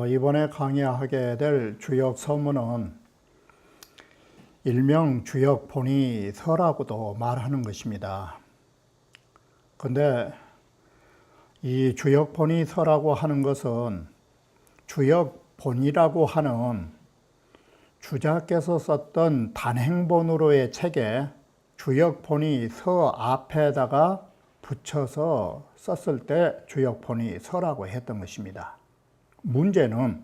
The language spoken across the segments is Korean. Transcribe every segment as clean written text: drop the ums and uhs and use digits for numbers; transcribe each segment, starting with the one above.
이번에 강의하게 될 주역 서문은 일명 주역본의서라고도 말하는 것입니다. 근데 이 주역본의서라고 하는 것은 주역본이라고 하는 주자께서 썼던 단행본으로의 책에 주역본의서 앞에다가 붙여서 썼을 때 주역본의서라고 했던 것입니다. 문제는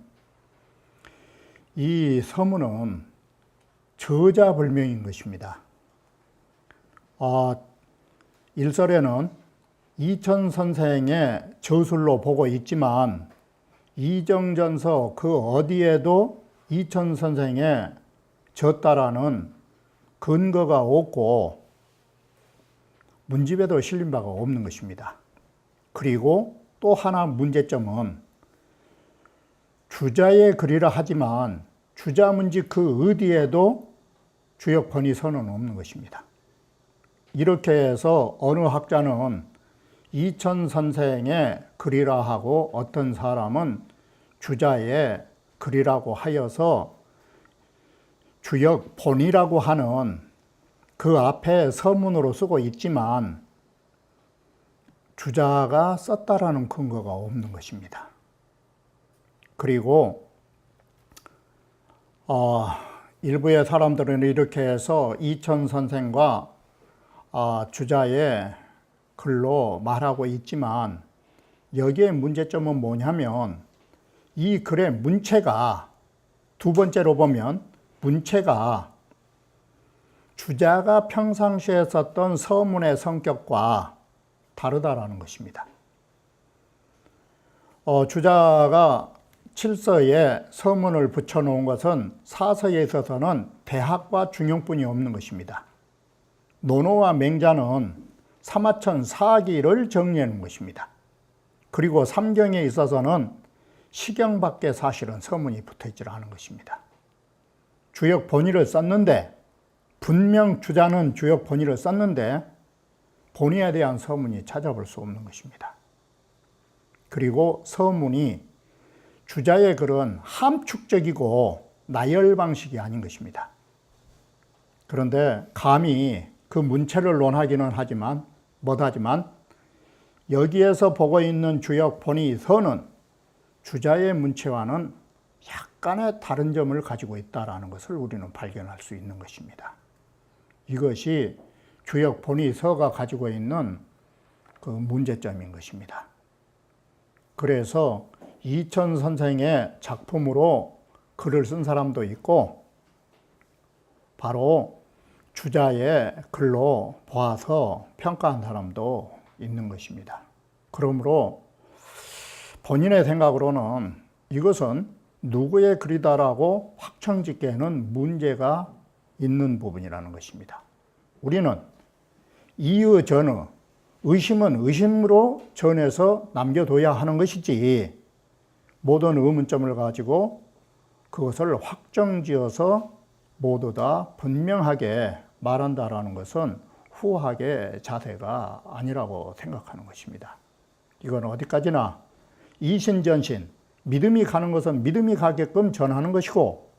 이 서문은 저자불명인 것입니다. 일설에는 이천 선생의 저술로 보고 있지만 이정전서 그 어디에도 이천 선생의 졌다라는 근거가 없고 문집에도 실린 바가 없는 것입니다. 그리고 또 하나 문제점은 주자의 글이라 하지만 주자 문집 그 어디에도 주역본의서는 없는 것입니다. 이렇게 해서 어느 학자는 이천 선생의 글이라 하고 어떤 사람은 주자의 글이라고 하여서 주역본이라고 하는 그 앞에 서문으로 쓰고 있지만 주자가 썼다라는 근거가 없는 것입니다. 그리고 일부의 사람들은 이렇게 해서 이천 선생과 주자의 글로 말하고 있지만 여기에 문제점은 뭐냐면 이 글의 문체가 두 번째로 보면 문체가 주자가 평상시에 썼던 서문의 성격과 다르다라는 것입니다. 주자가 칠서에 서문을 붙여놓은 것은 사서에 있어서는 대학과 중용뿐이 없는 것입니다. 논어와 맹자는 사마천 사기를 정리하는 것입니다. 그리고 삼경에 있어서는 시경밖에 사실은 서문이 붙어있지 않은 것입니다. 주역본의를 썼는데 분명 주자는 주역본의를 썼는데 본의에 대한 서문이 찾아볼 수 없는 것입니다. 그리고 서문이 주자의 글은 함축적이고 나열 방식이 아닌 것입니다. 그런데 감히 그 문체를 논하기는 하지만 못하지만 여기에서 보고 있는 주역본의서는 주자의 문체와는 약간의 다른 점을 가지고 있다는 것을 우리는 발견할 수 있는 것입니다. 이것이 주역본의서가 가지고 있는 그 문제점인 것입니다. 그래서 이천 선생의 작품으로 글을 쓴 사람도 있고 바로 주자의 글로 보아서 평가한 사람도 있는 것입니다. 그러므로 본인의 생각으로는 이것은 누구의 글이다라고 확정짓기에는 문제가 있는 부분이라는 것입니다. 우리는 이의 전의, 의심은 의심으로 전해서 남겨둬야 하는 것이지 모든 의문점을 가지고 그것을 확정지어서 모두 다 분명하게 말한다라는 것은 후학의 자세가 아니라고 생각하는 것입니다. 이건 어디까지나 이신전신, 믿음이 가는 것은 믿음이 가게끔 전하는 것이고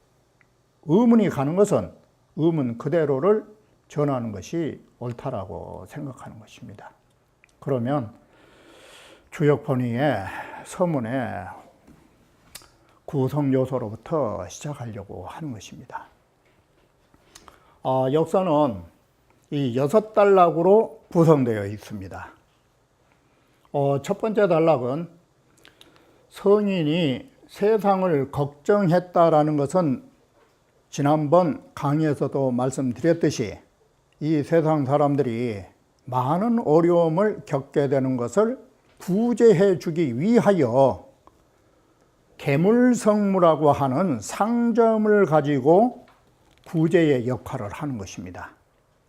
의문이 가는 것은 의문 그대로를 전하는 것이 옳다라고 생각하는 것입니다. 그러면 주역본의의 서문의 구성 요소로부터 시작하려고 하는 것입니다. 역사는 이 6단락으로 구성되어 있습니다. 첫 번째 단락은 성인이 세상을 걱정했다라는 것은 지난번 강의에서도 말씀드렸듯이 이 세상 사람들이 많은 어려움을 겪게 되는 것을 구제해 주기 위하여 계물성무라고 하는 상점을 가지고 구제의 역할을 하는 것입니다.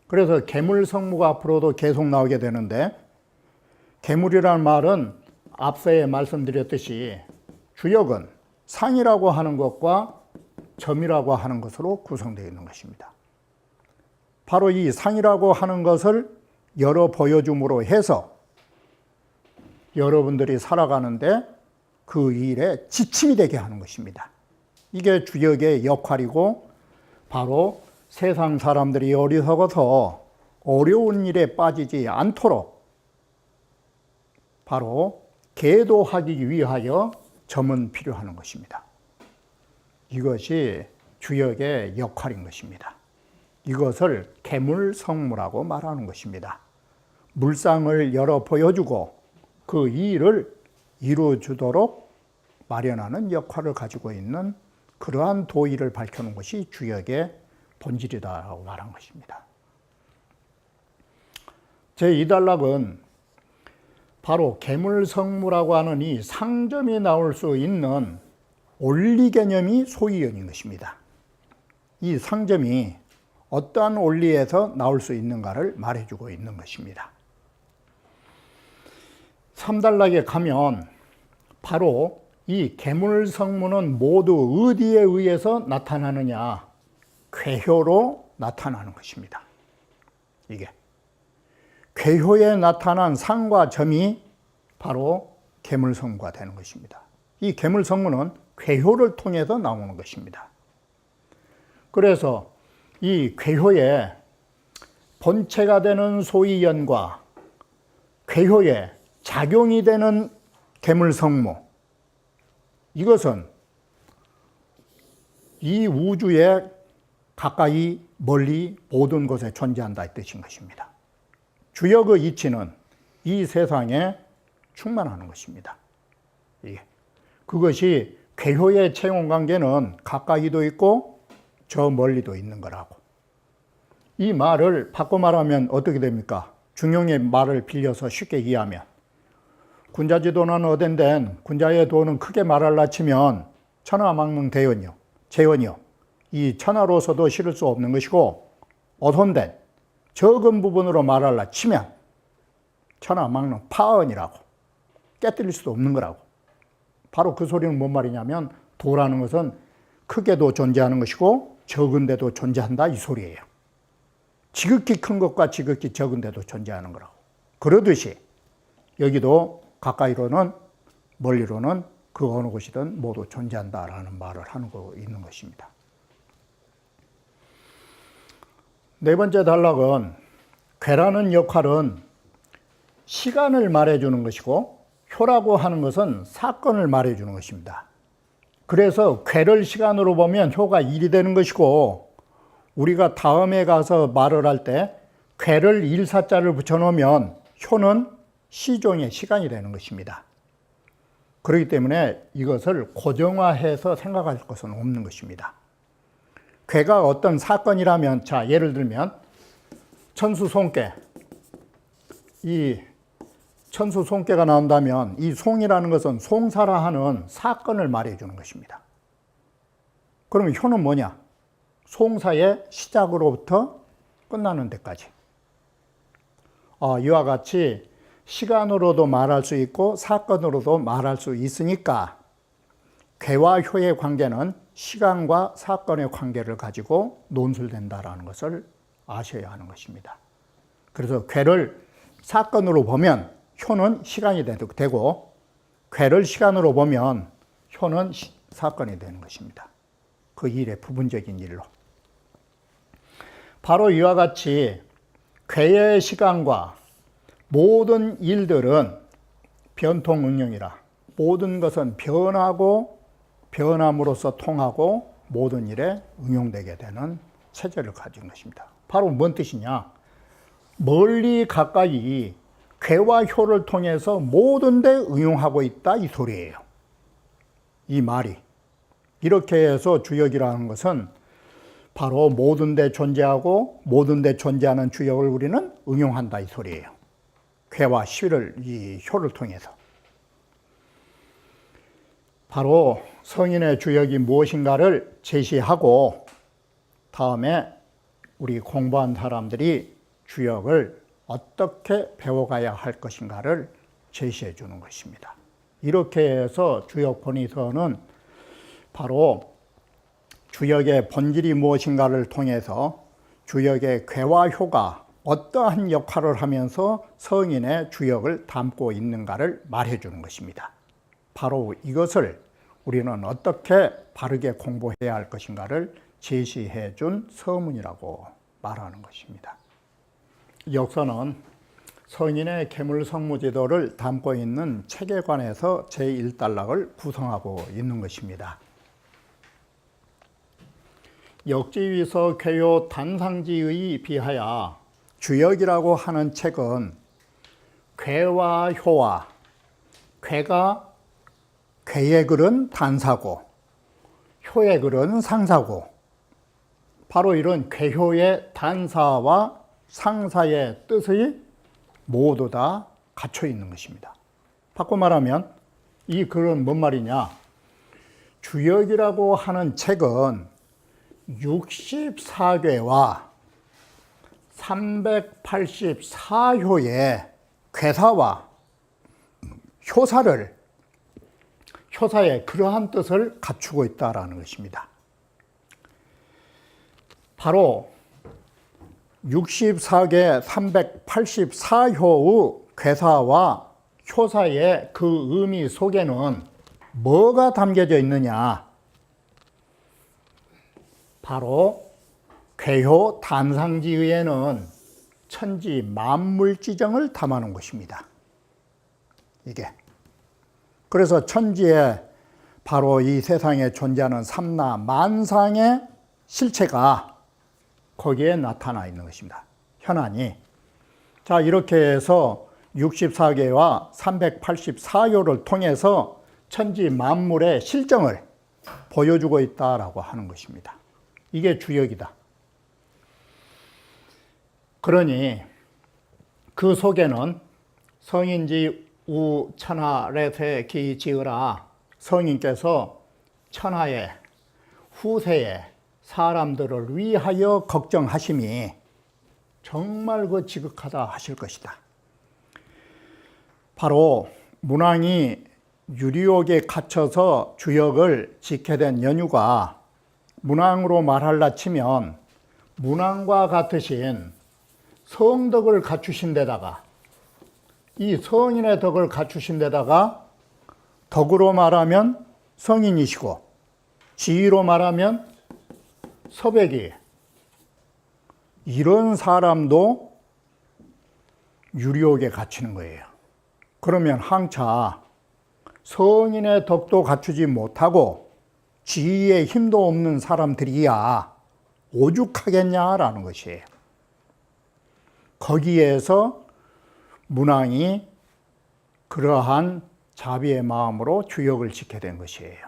그래서 괴물성무가 앞으로도 계속 나오게 되는데, 괴물이라는 말은 앞서에 말씀드렸듯이 주역은 상이라고 하는 것과 점이라고 하는 것으로 구성되어 있는 것입니다. 바로 이 상이라고 하는 것을 열어 보여줌으로 해서 여러분들이 살아가는데 그 일에 지침이 되게 하는 것입니다. 이게 주역의 역할이고, 바로 세상 사람들이 어리석어서 어려운 일에 빠지지 않도록 바로 계도하기 위하여 점은 필요한 것입니다. 이것이 주역의 역할인 것입니다. 이것을 괴물성무라고 말하는 것입니다. 물상을 열어 보여주고 그 일을 이루어주도록 마련하는 역할을 가지고 있는 그러한 도의를 밝혀놓은 것이 주역의 본질이다라고 말한 것입니다. 제2단락은 바로 괴물성무라고 하는 이 상점이 나올 수 있는 원리 개념이 소위연인 것입니다. 이 상점이 어떠한 원리에서 나올 수 있는가를 말해주고 있는 것입니다. 3단락에 가면 바로 이 괴물성무는 모두 어디에 의해서 나타나느냐? 괴효로 나타나는 것입니다. 이게 괴효에 나타난 상과 점이 바로 괴물성무가 되는 것입니다. 이 괴물성무는 괴효를 통해서 나오는 것입니다. 그래서 이 괴효의 본체가 되는 소위연과 괴효의 작용이 되는 괴물성무, 이것은 이 우주에 가까이 멀리 모든 곳에 존재한다 이 뜻인 것입니다. 주역의 이치는 이 세상에 충만하는 것입니다. 그것이 괴효의 체온관계는 가까이도 있고 저 멀리도 있는 거라고. 이 말을 바꿔 말하면 어떻게 됩니까? 중용의 말을 빌려서 쉽게 이해하면, 군자지도는 얻은 된 군자의 도는 크게 말할라 치면 천하망릉대연이요, 재연이요. 이 천하로서도 실을 수 없는 것이고, 어선된 적은 부분으로 말할라 치면 천하망릉 파언이라고, 깨뜨릴 수도 없는 거라고. 바로 그 소리는 뭔 말이냐면, 도라는 것은 크게도 존재하는 것이고 적은데도 존재한다 이 소리예요. 지극히 큰 것과 지극히 적은데도 존재하는 거라고. 그러듯이 여기도 가까이로는 멀리로는 그 어느 곳이든 모두 존재한다라는 말을 하는 거 있는 것입니다. 네 번째 단락은 괴라는 역할은 시간을 말해주는 것이고, 효라고 하는 것은 사건을 말해주는 것입니다. 그래서 괴를 시간으로 보면 효가 일이 되는 것이고, 우리가 다음에 가서 말을 할 때 괴를 일사자를 붙여놓으면 효는 시종의 시간이 되는 것입니다. 그렇기 때문에 이것을 고정화해서 생각할 것은 없는 것입니다. 괴가 어떤 사건이라면, 자, 예를 들면 천수송괴, 이 천수송괴가 나온다면 이 송이라는 것은 송사라 하는 사건을 말해주는 것입니다. 그러면 효는 뭐냐? 송사의 시작으로부터 끝나는 데까지. 이와 같이 시간으로도 말할 수 있고 사건으로도 말할 수 있으니까 괴와 효의 관계는 시간과 사건의 관계를 가지고 논술된다라는 것을 아셔야 하는 것입니다. 그래서 괴를 사건으로 보면 효는 시간이 되고, 괴를 시간으로 보면 효는 사건이 되는 것입니다. 그 일의 부분적인 일로. 바로 이와 같이 괴의 시간과 모든 일들은 변통응용이라, 모든 것은 변하고 변함으로써 통하고 모든 일에 응용되게 되는 체제를 가진 것입니다. 바로 뭔 뜻이냐? 멀리 가까이 괴와 효를 통해서 모든 데 응용하고 있다 이 소리예요. 이 말이. 이렇게 해서 주역이라는 것은 바로 모든 데 존재하고 모든 데 존재하는 주역을 우리는 응용한다 이 소리예요. 괴와 이 효를 통해서. 바로 성인의 주역이 무엇인가를 제시하고, 다음에 우리 공부한 사람들이 주역을 어떻게 배워가야 할 것인가를 제시해 주는 것입니다. 이렇게 해서 주역 본의서는 바로 주역의 본질이 무엇인가를 통해서 주역의 괴와 효가 어떠한 역할을 하면서 성인의 주역을 담고 있는가를 말해 주는 것입니다. 바로 이것을 우리는 어떻게 바르게 공부해야 할 것인가를 제시해 준 서문이라고 말하는 것입니다. 역서는 성인의 계물성무제도를 담고 있는 책에 관해서 제1단락을 구성하고 있는 것입니다. 역지위서 궤요 단상지의 비하여 주역이라고 하는 책은 궤와 효와, 궤가 궤의 글은 단사고 효의 글은 상사고, 바로 이런 궤효의 단사와 상사의 뜻이 모두 다 갖춰 있는 것입니다. 바꿔 말하면 이 글은 뭔 말이냐? 주역이라고 하는 책은 64궤와 384효의 궤사와 효사의 그러한 뜻을 갖추고 있다는 것입니다. 바로 64개 384효의 궤사와 효사의 그 의미 속에는 뭐가 담겨져 있느냐? 바로 궤효 단상지의에는 천지 만물지정을 담아놓은 것입니다. 이게. 그래서 천지에 바로 이 세상에 존재하는 삼나 만상의 실체가 거기에 나타나 있는 것입니다. 현안이. 자, 이렇게 해서 64개와 384효를 통해서 천지 만물의 실정을 보여주고 있다라고 하는 것입니다. 이게 주역이다. 그러니 그 속에는 성인지 우 천하래세 기 지으라, 성인께서 천하의 후세의 사람들을 위하여 걱정하심이 정말 그 지극하다 하실 것이다. 바로 문왕이 유리옥에 갇혀서 주역을 지게 된 연유가, 문왕으로 말할라 치면 문왕과 같으신 성덕을 갖추신 데다가, 이 성인의 덕을 갖추신 데다가 덕으로 말하면 성인이시고 지위로 말하면 서백이, 이런 사람도 유리옥에 갇히는 거예요. 그러면 항차 성인의 덕도 갖추지 못하고 지위에 힘도 없는 사람들이야 오죽하겠냐라는 것이에요. 거기에서 문왕이 그러한 자비의 마음으로 주역을 지게 된 것이에요.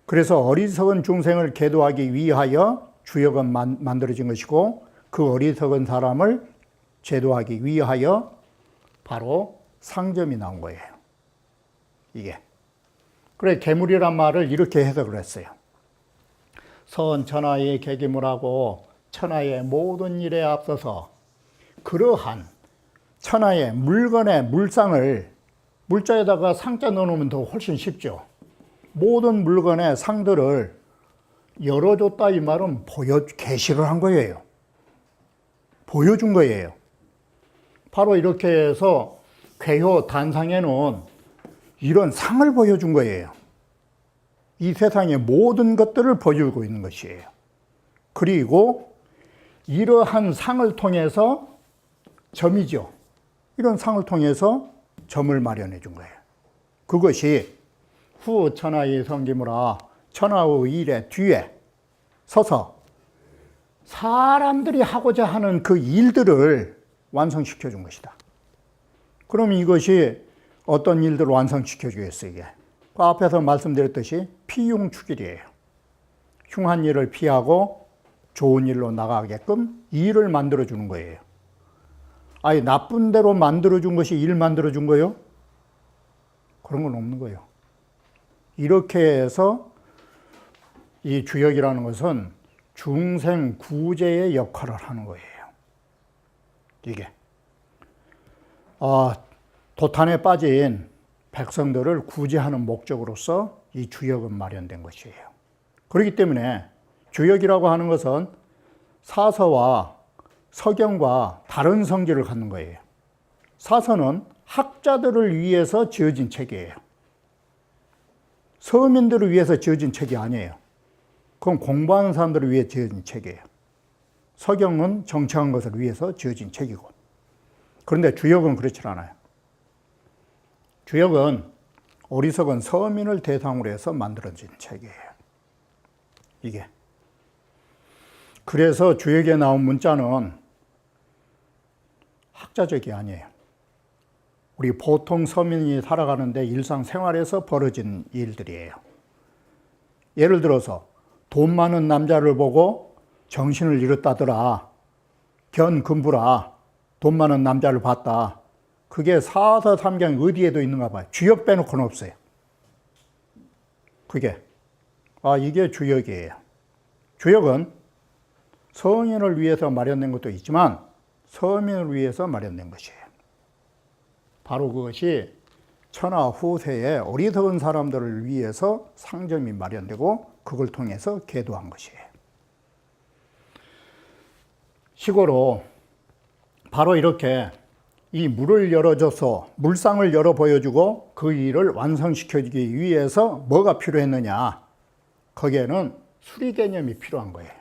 그래서 어리석은 중생을 계도하기 위하여 주역은 만들어진 것이고, 그 어리석은 사람을 제도하기 위하여 바로 상점이 나온 거예요. 이게. 그래, 계물이란 말을 이렇게 해석을 했어요. 선 천하의 계기물하고 천하의 모든 일에 앞서서 그러한 천하의 물건의 물상을, 물자에다가 상자 넣어놓으면 더 훨씬 쉽죠. 모든 물건의 상들을 열어줬다 이 말은 계시를 한 거예요. 보여준 거예요. 바로 이렇게 해서 궤효 단상에는 이런 상을 보여준 거예요. 이 세상의 모든 것들을 보여주고 있는 것이에요. 그리고 이러한 상을 통해서 점이죠. 이런 상을 통해서 점을 마련해 준 거예요. 그것이 후 천하의 성기무라, 천하의 일의 뒤에 서서 사람들이 하고자 하는 그 일들을 완성시켜 준 것이다. 그럼 이것이 어떤 일들을 완성시켜 주겠어요, 이게? 그 앞에서 말씀드렸듯이 피흉축일이에요. 흉한 일을 피하고 좋은 일로 나가게끔 일을 만들어 주는 거예요. 아니, 나쁜 대로 만들어 준 것이 일 만들어 준 거예요? 그런 건 없는 거예요. 이렇게 해서 이 주역이라는 것은 중생 구제의 역할을 하는 거예요. 이게. 도탄에 빠진 백성들을 구제하는 목적으로서 이 주역은 마련된 것이에요. 그렇기 때문에 주역이라고 하는 것은 사서와 서경과 다른 성질을 갖는 거예요. 사서는 학자들을 위해서 지어진 책이에요. 서민들을 위해서 지어진 책이 아니에요. 그건 공부하는 사람들을 위해 지어진 책이에요. 서경은 정치한 것을 위해서 지어진 책이고. 그런데 주역은 그렇지 않아요. 주역은 어리석은 서민을 대상으로 해서 만들어진 책이에요. 이게. 그래서 주역에 나온 문자는 학자적이 아니에요. 우리 보통 서민이 살아가는데 일상생활에서 벌어진 일들이에요. 예를 들어서 돈 많은 남자를 보고 정신을 잃었다더라. 견금부라. 돈 많은 남자를 봤다. 그게 사서 삼경 어디에도 있는가 봐요. 주역 빼놓고는 없어요. 그게. 이게 주역이에요. 주역은 성인을 위해서 마련된 것도 있지만 서민을 위해서 마련된 것이에요. 바로 그것이 천하 후세의 어리석은 사람들을 위해서 상점이 마련되고 그걸 통해서 계도한 것이에요. 시고로 바로 이렇게 이 물을 열어줘서 물상을 열어 보여주고 그 일을 완성시켜주기 위해서 뭐가 필요했느냐? 거기에는 수리 개념이 필요한 거예요.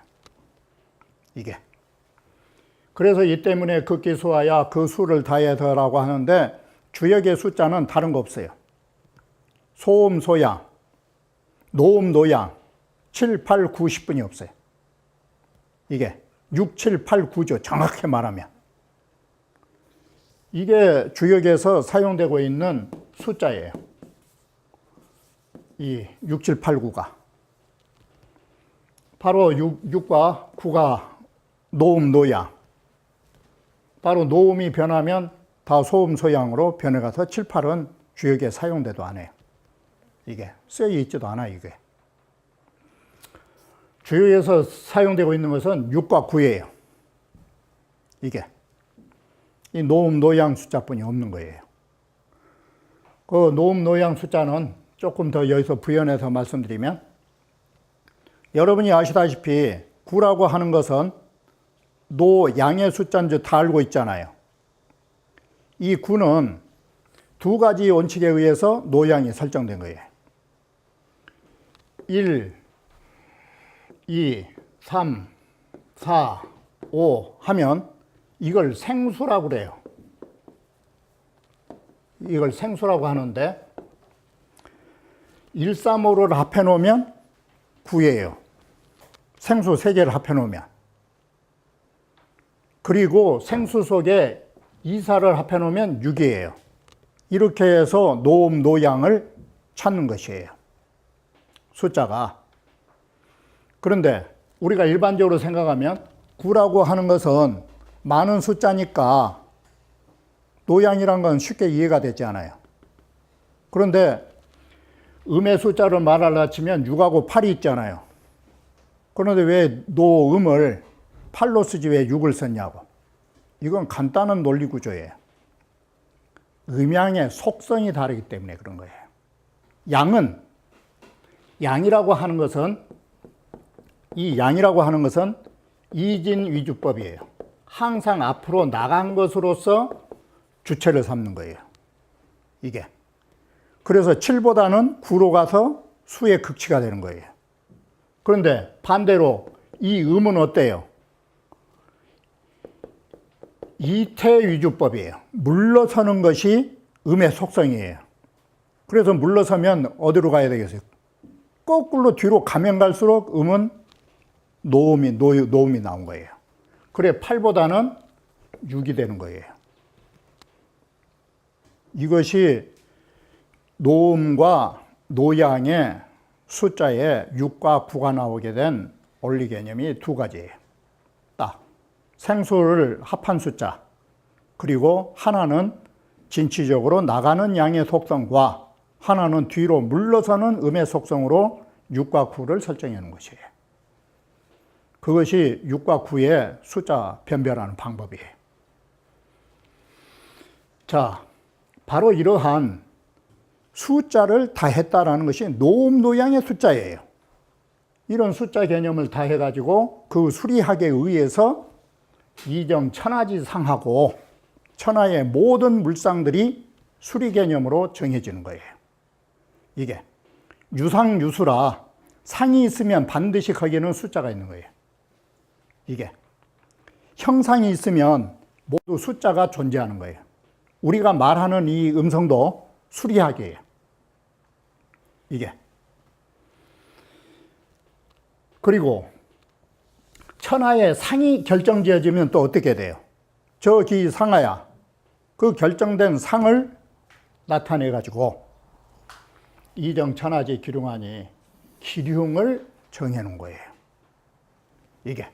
이게. 그래서 이 때문에 극기수하야 그 수를 다해서라고 하는데 주역의 숫자는 다른 거 없어요. 소음, 소양, 노음, 노양, 7, 8, 9, 10분이 없어요. 이게 6, 7, 8, 9죠. 정확히 말하면. 이게 주역에서 사용되고 있는 숫자예요. 이 6, 7, 8, 9가. 바로 6과 9가 노음, 노양. 바로 노음이 변하면 다 소음, 소양으로 변해가서 7, 8은 주역에 사용돼도 안 해요. 이게 쓰여 있지도 않아요. 이게. 주역에서 사용되고 있는 것은 6과 9예요. 이게. 이 노음, 노양 숫자뿐이 없는 거예요. 그 노음, 노양 숫자는 조금 더 여기서 부연해서 말씀드리면 여러분이 아시다시피 9라고 하는 것은 노, 양의 숫자인 줄 다 알고 있잖아요. 이 9는 두 가지 원칙에 의해서 노양이 설정된 거예요. 1, 2, 3, 4, 5 하면 이걸 생수라고 그래요. 이걸 생수라고 하는데 1, 3, 5를 합해 놓으면 9예요. 생수 3개를 합해 놓으면. 그리고 생수 속에 2, 4를 합해 놓으면 6이에요. 이렇게 해서 노음, 노양을 찾는 것이에요. 숫자가. 그런데 우리가 일반적으로 생각하면 9라고 하는 것은 많은 숫자니까 노양이란 건 쉽게 이해가 되지 않아요. 그런데 음의 숫자를 말하려 치면 6하고 8이 있잖아요. 그런데 왜 노음을 8로 쓰지 왜 6을 썼냐고. 이건 간단한 논리 구조예요. 음양의 속성이 다르기 때문에 그런 거예요. 양이라고 하는 것은 이 양이라고 하는 것은 이진위주법이에요. 항상 앞으로 나간 것으로서 주체를 삼는 거예요. 이게. 그래서 7보다는 9로 가서 수의 극치가 되는 거예요. 그런데 반대로 이 음은 어때요? 이태위주법이에요. 물러서는 것이 음의 속성이에요. 그래서 물러서면 어디로 가야 되겠어요? 거꾸로 뒤로 가면 갈수록 음은 노음이 나온 거예요. 그래 8보다는 6이 되는 거예요. 이것이 노음과 노양의 숫자에 6과 9가 나오게 된 원리 개념이 두 가지예요. 딱 생수를 합한 숫자, 그리고 하나는 진취적으로 나가는 양의 속성과 하나는 뒤로 물러서는 음의 속성으로 6과 9를 설정해 놓은 것이에요. 그것이 6과 9의 숫자 변별하는 방법이에요. 자, 바로 이러한 숫자를 다 했다라는 것이 노음노양의 숫자예요. 이런 숫자 개념을 다 해가지고 그 수리학에 의해서 이정 천하지상하고 천하의 모든 물상들이 수리 개념으로 정해지는 거예요. 이게 유상유수라 상이 있으면 반드시 거기에는 숫자가 있는 거예요. 이게 형상이 있으면 모두 숫자가 존재하는 거예요. 우리가 말하는 이 음성도 수리학이에요. 이게. 그리고 천하의 상이 결정지어지면 또 어떻게 돼요? 저기 상하야. 그 결정된 상을 나타내 가지고 이정천하지 기륭하니 기륭을 정해 놓은 거예요. 이게.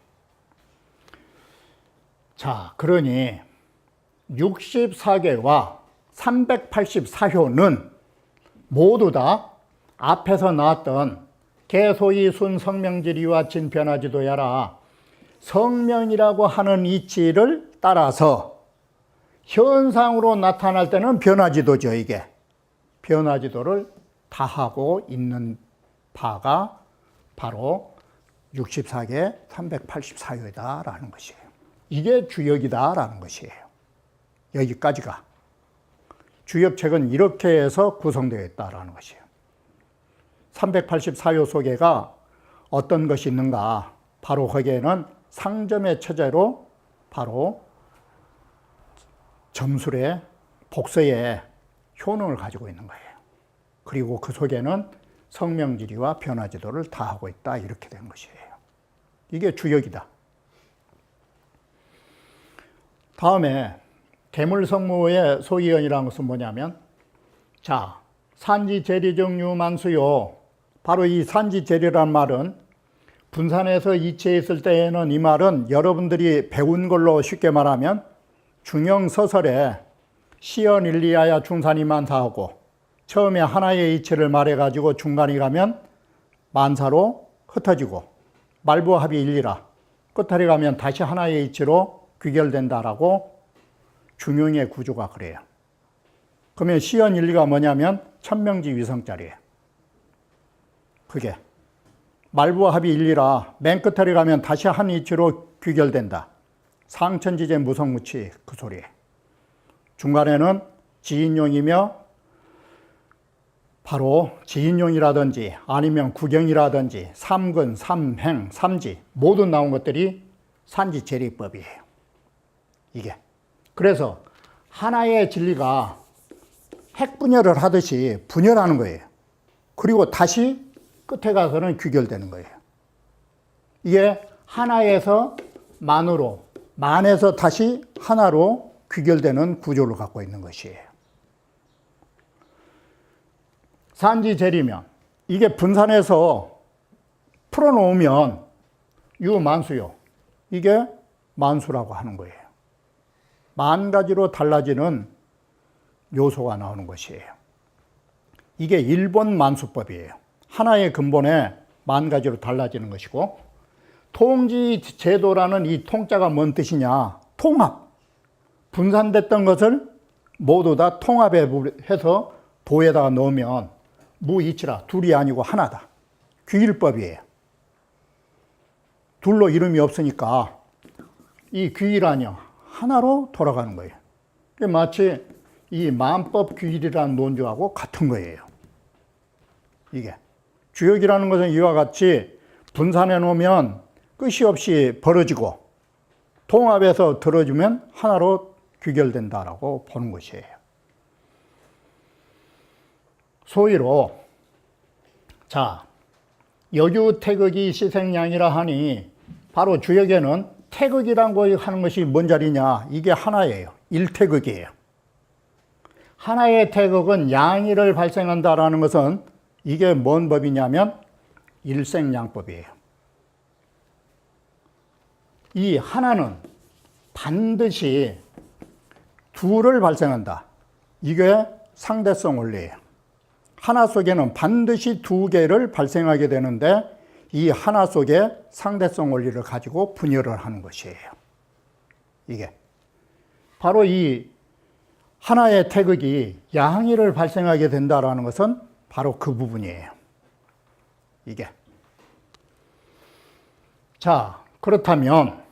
자, 그러니 64개와 384효는 모두 다 앞에서 나왔던 개소이 순성명지리와 진변화지도야라 성명이라고 하는 이치를 따라서 현상으로 나타날 때는 변화지도죠. 이게 변화지도를 다하고 있는 바가 바로 64개 384효이다라는 것이에요. 이게 주역이다라는 것이에요. 여기까지가 주역책은 이렇게 해서 구성되어 있다라는 것이에요. 384효 속에가 어떤 것이 있는가? 바로 거기에는 상점의 처제로 바로 점술의 복서의 효능을 가지고 있는 거예요. 그리고 그 속에는 성명지리와 변화지도를 다하고 있다 이렇게 된 것이에요. 이게 주역이다. 다음에 개물성무의 소이언이라는 것은 뭐냐면 자, 산지재리정유만수요. 바로 이 산지재리란 말은 분산해서 이치에 있을 때에는 이 말은 여러분들이 배운 걸로 쉽게 말하면 중형서설에 시연일리하야 중산이 만사하고 처음에 하나의 이치를 말해가지고 중간이 가면 만사로 흩어지고 말부합이 일리라 끝에 가면 다시 하나의 이치로 귀결된다라고 중용의 구조가 그래요. 그러면 시연일리가 뭐냐면 천명지 위성자리예요. 그게 말부합이 일리라 맨 끝에 가면 다시 한 이치로 귀결된다. 상천지제 무성무치 그 소리예요. 중간에는 지인용이며 바로 지인용이라든지 아니면 구경이라든지 삼근, 삼행, 삼지 모두 나온 것들이 산지재리법이에요. 이게. 그래서 하나의 진리가 핵분열을 하듯이 분열하는 거예요. 그리고 다시 끝에 가서는 귀결되는 거예요. 이게 하나에서 만으로, 만에서 다시 하나로 귀결되는 구조를 갖고 있는 것이에요. 산지재리면 이게 분산해서 풀어놓으면 유만수요. 이게 만수라고 하는 거예요. 만 가지로 달라지는 요소가 나오는 것이에요. 이게 일본 만수법이에요. 하나의 근본에 만 가지로 달라지는 것이고 통지제도라는 이 통자가 뭔 뜻이냐? 통합. 분산됐던 것을 모두 다 통합해서 도에다가 넣으면 무이치라. 둘이 아니고 하나다. 귀일법이에요. 둘로 이름이 없으니까 이 귀일아니요. 하나로 돌아가는 거예요. 마치 이 만법 귀일이라는 논조하고 같은 거예요. 이게. 주역이라는 것은 이와 같이 분산해 놓으면 끝이 없이 벌어지고 통합해서 들어주면 하나로 귀결된다라고 보는 것이에요. 소위로 자, 여규태극이 시생양이라 하니 바로 주역에는 태극이라고 하는 것이 뭔 자리냐? 이게 하나예요. 일태극이에요. 하나의 태극은 양의를 발생한다라는 것은 이게 뭔 법이냐면 일생양법이에요. 이 하나는 반드시 둘을 발생한다. 이게 상대성 원리예요. 하나 속에는 반드시 두 개를 발생하게 되는데 이 하나 속에 상대성 원리를 가지고 분열을 하는 것이에요. 이게 바로 이 하나의 태극이 양의를 발생하게 된다는 것은 바로 그 부분이에요. 이게. 자, 그렇다면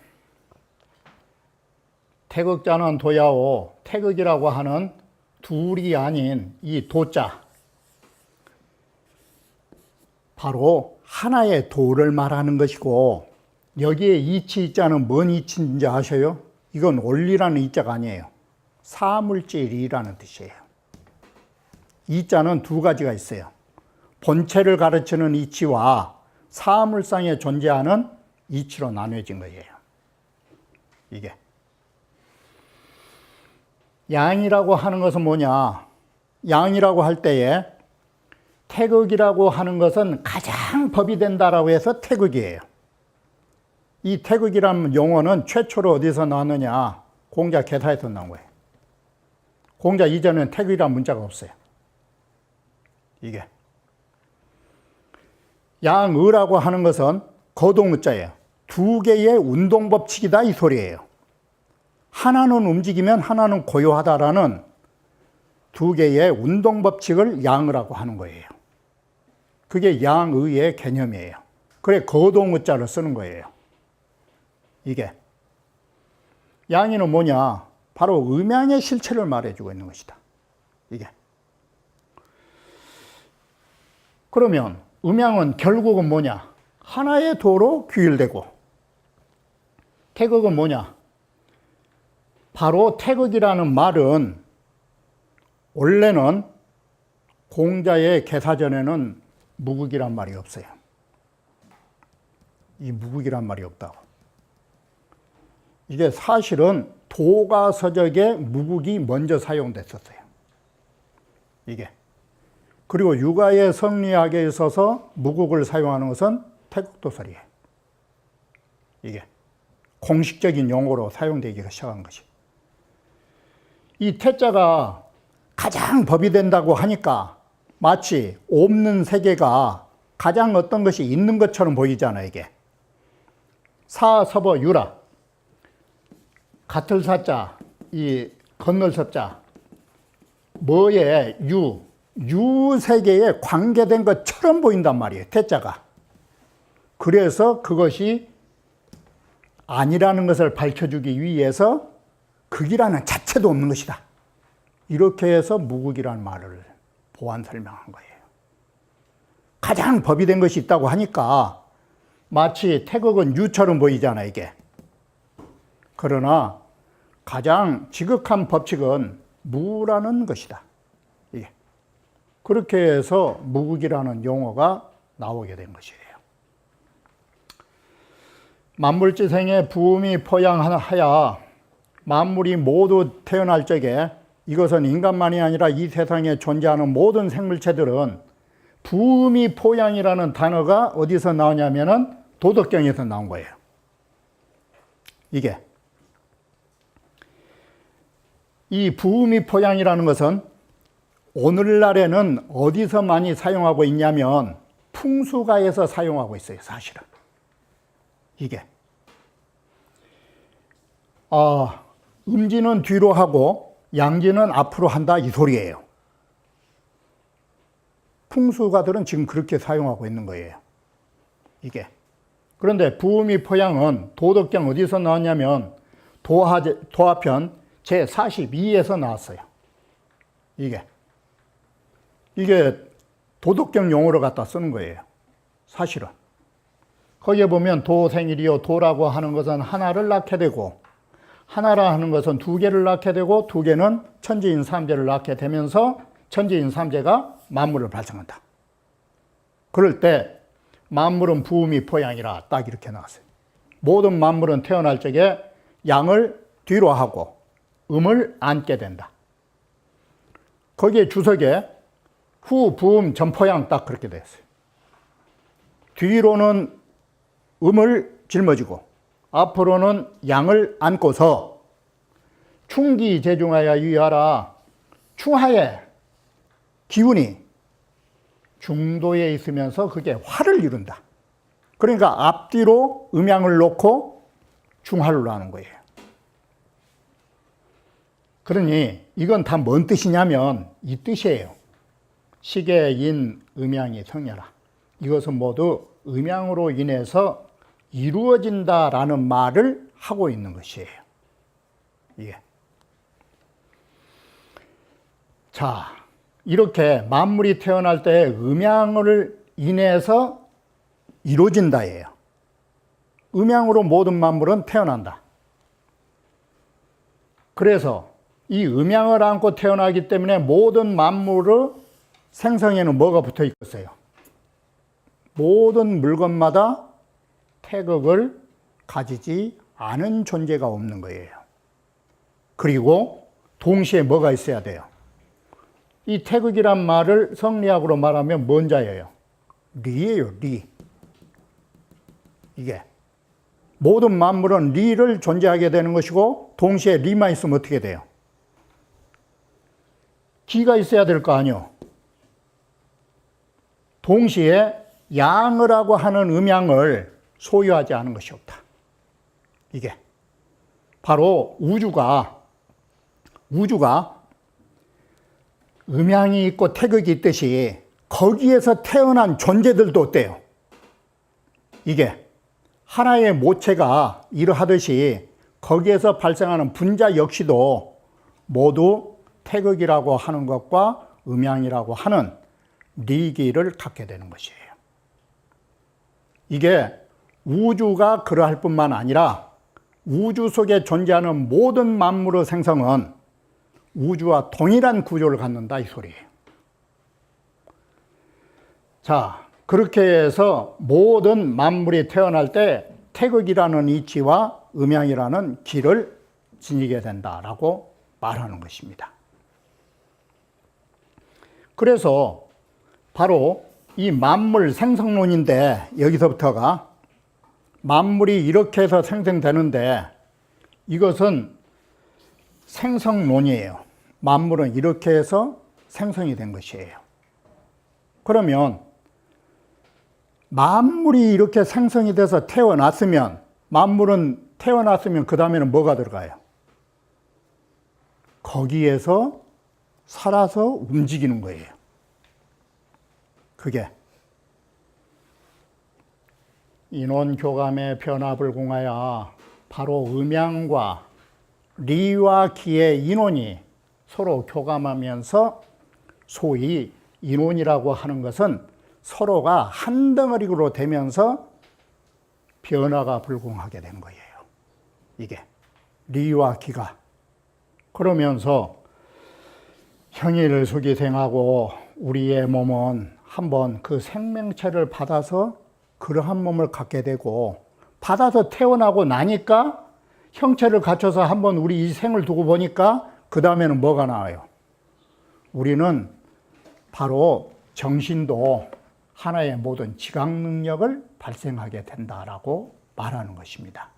태극자는 도야오, 태극이라고 하는 둘이 아닌 이 도자, 바로 하나의 도를 말하는 것이고, 여기에 이치 이자는 뭔 이치인지 아셔요? 이건 원리라는 이자가 아니에요. 사물질이라는 뜻이에요. 이자는 두 가지가 있어요. 본체를 가르치는 이치와 사물상에 존재하는 이치로 나눠진 거예요. 이게. 양이라고 하는 것은 뭐냐? 양이라고 할 때에 태극이라고 하는 것은 가장 법이 된다라고 해서 태극이에요. 이 태극이라는 용어는 최초로 어디서 나왔느냐? 공자 개사에서 나온 거예요. 공자 이전에는 태극이라는 문자가 없어요. 이게. 양의라고 하는 것은 거동의자예요. 두 개의 운동법칙이다 이 소리예요. 하나는 움직이면 하나는 고요하다라는 두 개의 운동법칙을 양의라고 하는 거예요. 그게 양의의 개념이에요. 그래 거동의자를 쓰는 거예요. 이게. 양의는 뭐냐? 바로 음양의 실체를 말해주고 있는 것이다. 이게. 그러면 음양은 결국은 뭐냐? 하나의 도로 규율되고, 태극은 뭐냐? 바로 태극이라는 말은 원래는 공자의 개사전에는 무극이란 말이 없어요. 이 무극이란 말이 없다고. 이게 사실은 도가서적에 무극이 먼저 사용됐었어요. 이게. 그리고 육아의 성리학에 있어서 무극을 사용하는 것은 태극도설이에요. 이게. 공식적인 용어로 사용되기 시작한 것이. 이 태자가 가장 법이 된다고 하니까 마치 없는 세계가 가장 어떤 것이 있는 것처럼 보이잖아요, 이게. 사서버 유라. 같을 사자, 이 건널 섭자. 뭐에 유 세계에 관계된 것처럼 보인단 말이에요, 태자가. 그래서 그것이 아니라는 것을 밝혀주기 위해서 극이라는 자체도 없는 것이다. 이렇게 해서 무극이라는 말을 보완 설명한 거예요. 가장 법이 된 것이 있다고 하니까 마치 태극은 유처럼 보이잖아, 이게. 그러나 가장 지극한 법칙은 무라는 것이다. 이게. 그렇게 해서 무극이라는 용어가 나오게 된 것이에요. 만물지생의 부음이 포양하여 만물이 모두 태어날 적에, 이것은 인간만이 아니라 이 세상에 존재하는 모든 생물체들은 부음이 포양이라는 단어가 어디서 나오냐면은 도덕경에서 나온 거예요. 이게. 이 부음이 포양이라는 것은 오늘날에는 어디서 많이 사용하고 있냐면 풍수가에서 사용하고 있어요, 사실은. 이게. 음지는 뒤로 하고 양지는 앞으로 한다 이 소리예요. 풍수가들은 지금 그렇게 사용하고 있는 거예요. 이게. 그런데 부음이 포양은 도덕경 어디서 나왔냐면 도하편 제42에서 나왔어요. 이게 도덕경 용어로 갖다 쓰는 거예요, 사실은. 거기에 보면 도생일이요, 도라고 하는 것은 하나를 낳게 되고, 하나라 하는 것은 두 개를 낳게 되고, 두 개는 천지인 삼재를 낳게 되면서 천지인 삼재가 만물을 발생한다. 그럴 때 만물은 부음이 포양이라 딱 이렇게 나왔어요. 모든 만물은 태어날 적에 양을 뒤로 하고 음을 안게 된다. 거기에 주석에 후 부음 전포양 딱 그렇게 됐어요. 뒤로는 음을 짊어지고 앞으로는 양을 안고서 충기 재중하여 유의하라. 충하에 기운이 중도에 있으면서 그게 화를 이룬다. 그러니까 앞뒤로 음양을 놓고 중화를 하는 거예요. 그러니 이건 다 뭔 뜻이냐면 이 뜻이에요. 시계, 인, 음양이 성녀라. 이것은 모두 음양으로 인해서 이루어진다라는 말을 하고 있는 것이에요. 이게. 자, 이렇게 만물이 태어날 때 음양을 인해서 이루어진다예요. 음양으로 모든 만물은 태어난다. 그래서 이 음양을 안고 태어나기 때문에 모든 만물의 생성에는 뭐가 붙어 있겠어요? 모든 물건마다 태극을 가지지 않은 존재가 없는 거예요. 그리고 동시에 뭐가 있어야 돼요? 이 태극이란 말을 성리학으로 말하면 뭔 자예요? 리예요, 리. 이게 모든 만물은 리를 존재하게 되는 것이고 동시에 리만 있으면 어떻게 돼요? 기가 있어야 될 거 아니요. 동시에 양이라고 하는 음양을 소유하지 않은 것이 없다. 이게 바로 우주가 음양이 있고 태극이 있듯이 거기에서 태어난 존재들도 어때요? 이게 하나의 모체가 이러하듯이 거기에서 발생하는 분자 역시도 모두 태극이라고 하는 것과 음양이라고 하는 리기를 갖게 되는 것이에요. 이게 우주가 그러할 뿐만 아니라 우주 속에 존재하는 모든 만물의 생성은 우주와 동일한 구조를 갖는다 이 소리예요. 자, 그렇게 해서 모든 만물이 태어날 때 태극이라는 이치와 음양이라는 기를 지니게 된다라고 말하는 것입니다. 그래서 바로 이 만물 생성론인데 여기서부터가 만물이 이렇게 해서 생성되는데 이것은 생성론이에요. 만물은 이렇게 해서 생성이 된 것이에요. 그러면 만물이 이렇게 생성이 돼서 태어났으면 만물은 태어났으면 그 다음에는 뭐가 들어가요? 거기에서 살아서 움직이는 거예요. 그게 인원교감의 변화불공하여 바로 음양과 리와 기의 인원이 서로 교감하면서 소위 인원이라고 하는 것은 서로가 한 덩어리로 되면서 변화가 불공하게 된 거예요. 이게 리와 기가. 그러면서 형일 수기생하고 우리의 몸은 한번 그 생명체를 받아서 그러한 몸을 갖게 되고 받아서 태어나고 나니까 형체를 갖춰서 한번 우리 이 생을 두고 보니까 그 다음에는 뭐가 나와요? 우리는 바로 정신도 하나의 모든 지각 능력을 발생하게 된다라고 말하는 것입니다.